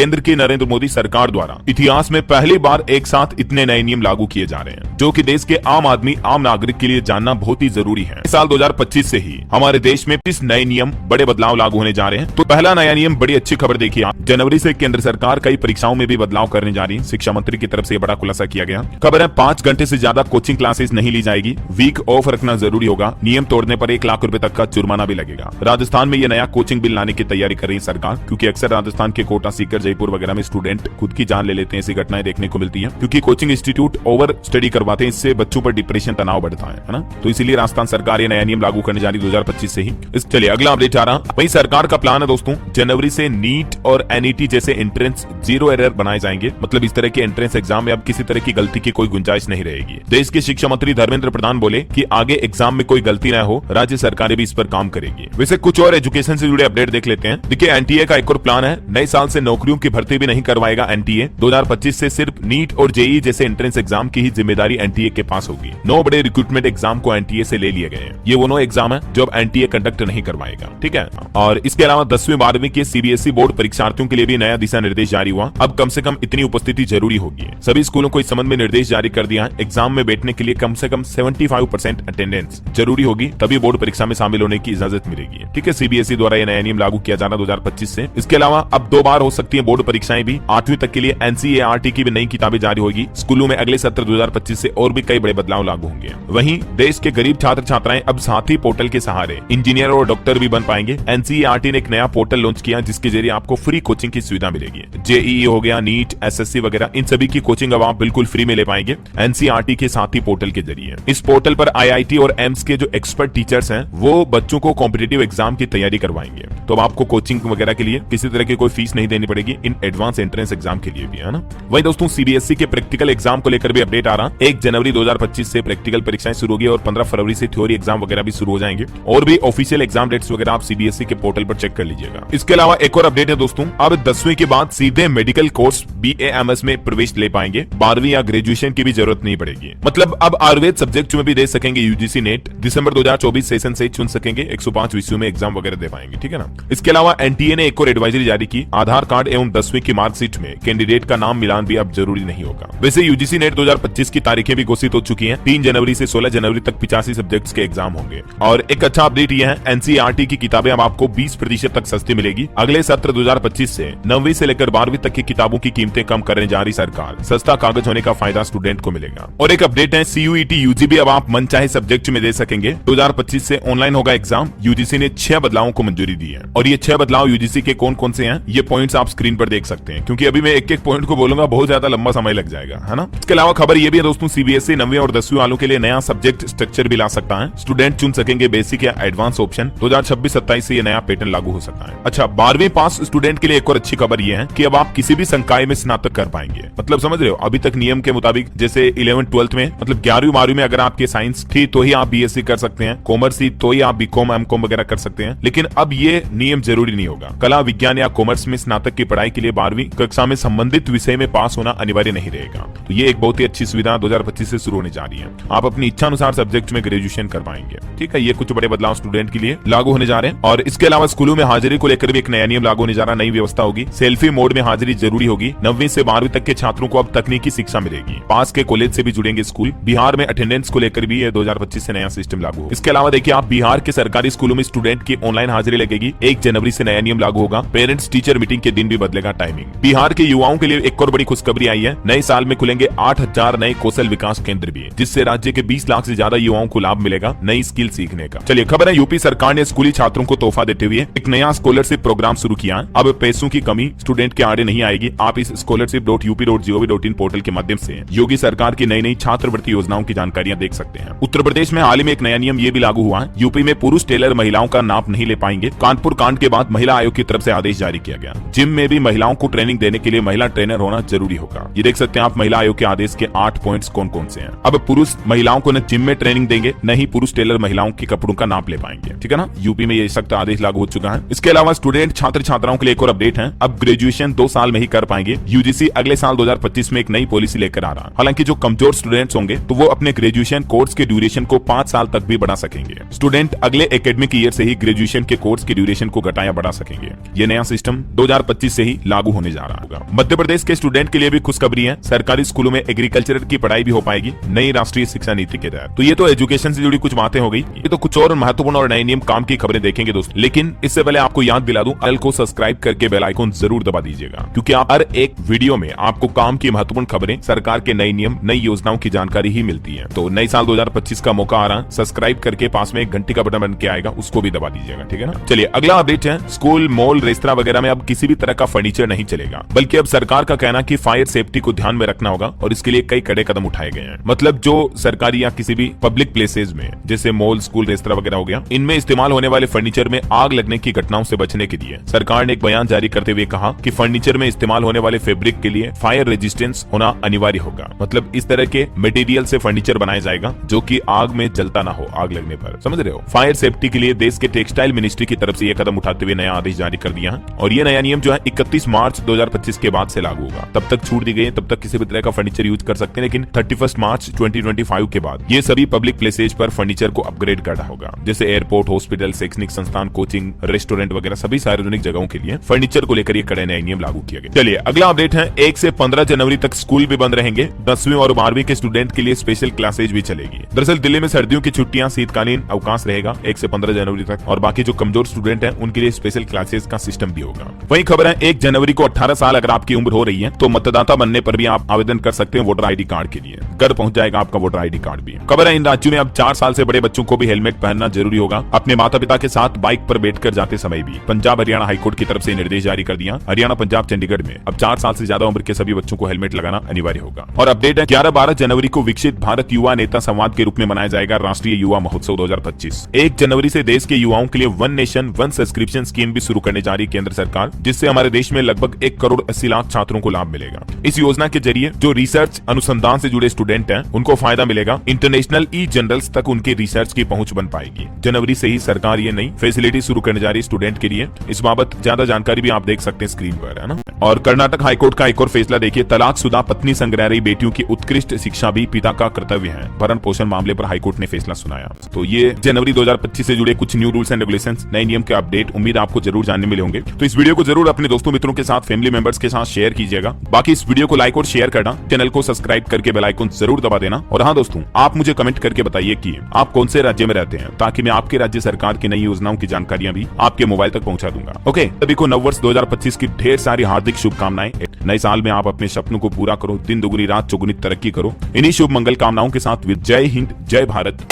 केंद्र की नरेंद्र मोदी सरकार द्वारा इतिहास में पहली बार एक साथ इतने नए नियम लागू किए जा रहे हैं, जो कि देश के आम आदमी, आम नागरिक के लिए जानना बहुत ही जरूरी है। साल 2025 से ही हमारे देश में 30 नए नियम, बड़े बदलाव लागू होने जा रहे हैं। तो पहला नया नियम, बड़ी अच्छी खबर देखिए आप, जनवरी से केंद्र सरकार कई परीक्षाओं में भी बदलाव करने जा रही है। शिक्षा मंत्री की तरफ से बड़ा खुलासा किया गया। खबर है 5 घंटे से ज्यादा कोचिंग क्लासेस नहीं ली जाएगी, वीक ऑफ रखना जरूरी होगा, नियम तोड़ने पर 1 लाख रुपए तक का जुर्माना भी लगेगा। राजस्थान में ये नया कोचिंग बिल लाने की तैयारी कर रही है सरकार, क्योंकि अक्सर राजस्थान के कोटा, सीकर, जयपुर वगैरह में स्टूडेंट खुद की जान ले लेते हैं। ऐसी घटनाएं देखने को मिलती है, क्योंकि कोचिंग इंस्टीट्यूट ओवर स्टडी करवाते हैं। इससे बच्चों पर डिप्रेशन, तनाव बढ़ता है ना। तो इसीलिए राजस्थान सरकार ये नया नियम लागू करने जा रही 2025 से ही। चलिए अगला अपडेट आ रहा। वही सरकार का प्लान है दोस्तों, जनवरी से नीट और एनईटी जैसे एंट्रेंस 0 एरर बनाए जाएंगे। मतलब इस तरह के एंट्रेंस एग्जाम में अब किसी तरह की गलती की कोई गुंजाइश नहीं रहेगी। देश के शिक्षा मंत्री धर्मेंद्र प्रधान बोले कि आगे एग्जाम में कोई गलती न हो, राज्य सरकारें भी इस पर काम करेगी। वैसे कुछ और एजुकेशन से जुड़े अपडेट देख लेते हैं। देखिए एनटीए का एक और प्लान है, नए साल से नौकरियों की भर्ती भी नहीं करवाएगा एनटीए। 2025 से सिर्फ नीट और जेईई जैसे एंट्रेंस एग्जाम की ही जिम्मेदारी एनटीए के पास होगी। 9 बड़े रिक्रूटमेंट एग्जाम को एनटीए से ले लिए गए हैं। ये वो 9 एग्जाम है जो अब एनटीए कंडक्ट नहीं करवाएगा, ठीक है। और इसके अलावा 10वीं 12वीं के सीबीएसई बोर्ड परीक्षार्थियों के लिए भी नया दिशा निर्देश जारी हुआ। अब कम से कम इतनी उपस्थिति जरूरी होगी। सभी स्कूलों को इस संबंध में निर्देश जारी कर दिया है। एग्जाम में बैठने के लिए कम से कम 75% अटेंडेंस जरूरी होगी, तभी बोर्ड परीक्षा में शामिल होने की इजाजत मिलेगी, ठीक है। सीबीएसई द्वारा यह नया नियम लागू किया जाना 2025 से। इसके अलावा अब 2 बार हो सकती है बोर्ड परीक्षाएं भी। 8वीं तक के लिए एनसीईआरटी की भी नई किताबें जारी होगी। स्कूलों में अगले सत्र 2025 से और भी कई बड़े बदलाव लागू होंगे। वहीं देश के गरीब छात्र छात्राएं अब साथी पोर्टल के सहारे इंजीनियर और डॉक्टर भी बन पाएंगे। एनसीईआरटी ने एक नया पोर्टल लॉन्च किया, जिसके जरिए आपको फ्री कोचिंग की सुविधा मिलेगी। जेईई हो गया, नीट, एसएससी वगैरह, इन सभी की कोचिंग अब आप बिल्कुल फ्री में ले पाएंगे एनसीईआरटी के साथी पोर्टल के जरिए। इस पोर्टल पर आईआईटी और एम्स के जो एक्सपर्ट टीचर्स हैं, वो बच्चों को कॉम्पिटिटिव एग्जाम की तैयारी करवाएंगे। तो अब आपको कोचिंग वगैरह के लिए किसी तरह की कोई फीस नहीं देनी पड़ेगी इन एडवांस एंट्रेंस एग्जाम के लिए भी, है ना। वही दोस्तों सीबीएसई के प्रैक्टिकल एग्जाम को लेकर भी अपडेट आ रहा। 1 जनवरी 2025 से प्रैक्टिकल परीक्षाएं शुरू होगी और 15 फरवरी से थ्योरी एग्जाम वगैरह भी शुरू हो जाएंगे। और भी ऑफिशियल एग्जाम डेट्स वगैरह आप सीबीएसई के पोर्टल पर चेक कर लीजिएगा। इसके अलावा एक और अपडेट है दोस्तों, अब 10वीं के बाद सीधे मेडिकल कोर्स बीएएमएस में प्रवेश ले पाएंगे। 12वीं या ग्रेजुएशन की भी जरूरत नहीं पड़ेगी। मतलब अब आयुर्वेद सब्जेक्ट में भी दे सकेंगे यूजीसी नेट। दिसंबर 2024 सेशन से चुन सकेंगे। 105 विषयों में एग्जाम वगैरह दे पाएंगे, ठीक है ना। इसके अलावा एनटीए ने एक और एडवाइजरी जारी की, आधार कार्ड एवं 10वीं की मार्कशीट में कैंडिडेट का नाम मिलान भी अब जरूरी नहीं होगा। वैसे यूजीसी नेट 2025 की तारीखें भी घोषित हो चुकी हैं। 3 जनवरी से 16 जनवरी तक 85 सब्जेक्ट्स के एग्जाम होंगे। और एक अच्छा अपडेट यह है, एनसीईआरटी की किताबें अब आपको 20% तक सस्ती मिलेगी। अगले सत्र 2025 से 9वीं से लेकर 12वीं तक की किताबों की कीमतें कम करने जा रही सरकार। सस्ता कागज होने का फायदा स्टूडेंट को मिलेगा। और एक अपडेट है, सीयूईटी यूजी भी अब आप मनचाहे सब्जेक्ट में दे सकेंगे। 2025 से ऑनलाइन होगा एग्जाम। यूजीसी ने 6 बदलावों को मंजूरी दी है। और ये 6 बदलाव यूजीसी के कौन कौन से हैं, ये पॉइंट्स आप स्क्रीन पर देख सकते हैं। क्योंकि अभी मैं एक एक पॉइंट को बोलूंगा, बहुत ज्यादा लंबा समय लग जाएगा, है ना। इसके अलावा खबर ये भी है दोस्तों, सीबीएसई 9वीं और 10वीं वालों के लिए नया सब्जेक्ट स्ट्रक्चर भी ला सकता है। स्टूडेंट चुन सकेंगे बेसिक या एडवांस ऑप्शन। 2026-27 से ये नया पैटर्न लागू हो सकता है। अच्छा, 12वीं पास स्टूडेंट के लिए एक और अच्छी खबर ये है कि अब आप किसी भी संकाय में स्नातक कर पाएंगे। मतलब समझ रहे हो, अभी तक नियम के मुताबिक जैसे 11th-12th में, मतलब 11वीं 12वीं में अगर आपके साइंस थी तो ही आप बीएससी कर सकते हैं, कॉमर्स थी तो ही आप बीकॉम एमकॉम वगैरह कर सकते हैं। लेकिन अब ये नियम जरूरी नहीं होगा। कला, विज्ञान या कॉमर्स में स्नातक की पढ़ाई के लिए 12वीं कक्षा में संबंधित विषय में पास होना अनिवार्य नहीं रहेगा। तो ये एक बहुत ही अच्छी सुविधा 2025 से शुरू होने जा रही है। आप अपनी इच्छा अनुसार सब्जेक्ट में ग्रेजुएशन कर पाएंगे, ठीक है। ये कुछ बड़े बदलाव स्टूडेंट के लिए लागू होने जा रहे हैं। और इसके अलावा स्कूलों में हाजिरी को लेकर भी एक नया नियम लागू होने जा रहा है। नई व्यवस्था होगी, सेल्फी मोड में हाजिरी जरूरी होगी। 9वीं से 12वीं तक के छात्रों को अब तकनीकी शिक्षा मिलेगी। पास के कॉलेज से भी जुड़ेंगे स्कूल। बिहार में अटेंडेंस को लेकर भी ये 2025 से नया सिस्टम लागू होगा। इसके अलावा देखिए आप, बिहार के सरकारी स्कूलों में स्टूडेंट की ऑनलाइन हाजिरी लगेगी। 1 जनवरी से नया नियम लागू होगा। पेरेंट्स टीचर मीटिंग के दिन भी बदलेगा टाइमिंग। बिहार के युवाओं के लिए एक और बड़ी खुशखबरी आई है, नए साल में खुलेंगे 8000 नए कौशल विकास केंद्र भी, जिससे राज्य के 20 लाख से ज्यादा युवाओं को लाभ मिलेगा नई स्किल सीखने का। चलिए खबर है, यूपी सरकार ने स्कूली छात्रों को तोहफा देते हुए एक नया स्कॉलरशिप प्रोग्राम शुरू किया है। अब पैसों की कमी स्टूडेंट के आड़े नहीं आएगी। आप इस scholarship.up.gov.in पोर्टल के माध्यम से योगी सरकार की नई नई छात्रवृत्ति योजनाओं की जानकारियां देख सकते हैं। उत्तर प्रदेश में हाल ही में एक नया नियम ये भी लागू हुआ है। यूपी में पुरुष टेलर महिलाओं का नाप नहीं ले पाएंगे। कानपुर कांड के बाद महिला आयोग की तरफ से आदेश जारी किया गया। जिम में भी महिलाओं को ट्रेनिंग देने के लिए महिला ट्रेनर होना जरूरी होगा। ये देख सकते हैं आप महिला आयोग के आदेश के 8 पॉइंट्स कौन कौन से हैं। अब पुरुष महिलाओं को न जिम में ट्रेनिंग देंगे, न ही पुरुष टेलर महिलाओं के कपड़ों का नाप ले पाएंगे, ठीक है ना। यूपी में ये सख्त आदेश लागू हो चुका है। इसके अलावा स्टूडेंट छात्र छात्राओं के लिए एक और अपडेट है, अब ग्रेजुएशन 2 साल में ही कर पाएंगे। यूजीसी अगले साल 2025 में एक नई पॉलिसी लेकर आ रहा है। हालांकि जो कमजोर स्टूडेंट्स होंगे तो वो अपने ग्रेजुएशन कोर्स के ड्यूरेशन को 5 साल तक भी बढ़ा सकेंगे। स्टूडेंट अगले एकेडमिक ईयर से ही ग्रेजुएशन के कोर्स के ड्यूरेशन को घटाया बढ़ा सकेंगे। ये नया सिस्टम 2025 से ही ही लागू होने जा रहा होगा। मध्य प्रदेश के स्टूडेंट के लिए भी खुशखबरी है, सरकारी स्कूलों में एग्रीकल्चर की पढ़ाई भी हो पाएगी नई राष्ट्रीय शिक्षा नीति के तहत। तो ये तो एजुकेशन से जुड़ी कुछ बातें हो गई। ये तो कुछ और महत्वपूर्ण और नए नियम काम की खबरें देखेंगे दोस्तों, लेकिन इससे पहले आपको याद दिला दूं, चैनल को सब्सक्राइब करके बेल आइकन जरूर दबा दीजिएगा, क्योंकि आप हर एक वीडियो में आपको काम की महत्वपूर्ण खबरें, सरकार के नए नियम, नई योजनाओं की जानकारी ही मिलती है। तो नए साल 2025 का मौका आ रहा है, सब्सक्राइब करके पास में एक घंटी का बटन बन के आएगा, उसको भी दबा दीजिएगा, ठीक है ना। चलिए अगला अपडेट है, स्कूल, मॉल, रेस्तरां वगैरह में अब किसी भी तरह का फर्नीचर नहीं चलेगा, बल्कि अब सरकार का कहना कि फायर सेफ्टी को ध्यान में रखना होगा और इसके लिए कई कड़े कदम उठाए गए हैं। मतलब जो सरकारी या किसी भी पब्लिक प्लेसेज में, जैसे मॉल, स्कूल, रेस्तरां वगैरह हो गया, इनमें इस्तेमाल होने वाले फर्नीचर में आग लगने की घटनाओं से बचने के लिए सरकार ने एक बयान जारी करते हुए कहा कि फर्नीचर में इस्तेमाल होने वाले फैब्रिक के लिए फायर रेजिस्टेंस होना अनिवार्य होगा। मतलब इस तरह के मटेरियल से फर्नीचर बनाया जाएगा जो कि आग में जलता ना हो, आग लगने पर, समझ रहे हो। फायर सेफ्टी के लिए देश के टेक्सटाइल मिनिस्ट्री की तरफ से यह कदम उठाते हुए नया आदेश जारी कर दिया है और यह नया नियम जो है 31 मार्च 2025 के बाद से लागू होगा। तब तक छूट दी गई है, तब तक किसी भी तरह का फर्नीचर यूज कर सकते हैं, लेकिन 31 मार्च 2025 के बाद ये सभी पब्लिक प्लेसेज पर फर्नीचर को अपग्रेड करना होगा, जैसे एयरपोर्ट, हॉस्पिटल, शैक्षणिक संस्थान, कोचिंग, रेस्टोरेंट वगैरह सभी सार्वजनिक जगहों के लिए फर्नीचर को लेकर ये कड़े नए नियम लागू किया गया। चलिए अगला अपडेट है, 1 से 15 जनवरी तक स्कूल भी बंद रहेंगे। 10वीं और 12वीं के स्टूडेंट के लिए स्पेशल क्लासेज भी चलेगी। दरअसल दिल्ली में सर्दियों की छुट्टियां, शीतकालीन अवकाश रहेगा 1 से 15 जनवरी तक, और बाकी जो कमजोर स्टूडेंट हैं उनके लिए स्पेशल क्लासेज का सिस्टम भी होगा। वही खबर है, 1 जनवरी को 18 साल अगर आपकी उम्र हो रही है तो मतदाता बनने पर भी आप आवेदन कर सकते हैं वोटर आईडी कार्ड के लिए। घर पहुंच जाएगा आपका वोटर आईडी कार्ड भी। खबर है, इन राज्यों में अब 4 साल से बड़े बच्चों को भी हेलमेट पहनना जरूरी होगा, अपने माता पिता के साथ बाइक पर बैठकर जाते समय भी। पंजाब हरियाणा हाईकोर्ट की तरफ से निर्देश जारी कर दिया। हरियाणा, पंजाब, चंडीगढ़ में अब 4 साल से ज्यादा उम्र के सभी बच्चों को हेलमेट लगाना अनिवार्य होगा। और अपडेट है, 11-12 जनवरी को विकसित भारत युवा नेता संवाद के रूप में मनाया जाएगा राष्ट्रीय युवा महोत्सव 2025। 1 जनवरी से देश के युवाओं के लिए one nation one subscription scheme भी शुरू करने जा रही है केंद्र सरकार, जिससे हमारे देश में लगभग 1 करोड़ 80 लाख छात्रों को लाभ मिलेगा। इस योजना के जरिए जो रिसर्च अनुसंधान से जुड़े स्टूडेंट हैं उनको फायदा मिलेगा। इंटरनेशनल ई जर्नल्स तक उनके रिसर्च की पहुंच बन पाएगी। जनवरी से ही सरकार ये नई फैसिलिटी शुरू करने जा रही है स्टूडेंट के लिए। इस बाबत ज्यादा जानकारी भी आप देख सकते हैं स्क्रीन पर, है ना। और कर्नाटक हाईकोर्ट का एक और फैसला देखिए, तलाकशुदा पत्नी संग रह रही बेटियों की उत्कृष्ट शिक्षा भी पिता का कर्तव्य है। भरण पोषण मामले पर हाईकोर्ट ने फैसला सुनाया। तो ये जनवरी 2025 से जुड़े कुछ न्यू रूल्स एंड रेगुलेशंस, नए नियम के अपडेट, उम्मीद आपको जरूर जानने मिले होंगे। तो इस वीडियो को जरूर अपने दोस्तों मित्रों के साथ, फैमिली मेंबर्स के साथ शेयर कीजिएगा। बाकी इस वीडियो को लाइक और शेयर करना, चैनल को सब्सक्राइब करके बेल आइकन जरूर दबा देना। और हाँ दोस्तों, आप मुझे कमेंट करके बताइए कि आप कौन से राज्य में रहते हैं, ताकि मैं आपके राज्य सरकार की नई योजनाओं की जानकारियां भी आपके मोबाइल तक पहुंचा दूंगा। ओके, सभी को नव वर्ष 2025 की ढेर सारी हार्दिक शुभकामनाएं। नए साल में आप अपने सपनों को पूरा करो, दिन दुगुनी रात चौगुनी तरक्की करो। इन्हीं शुभ मंगल कामनाओं के साथ जय हिंद, जय भारत।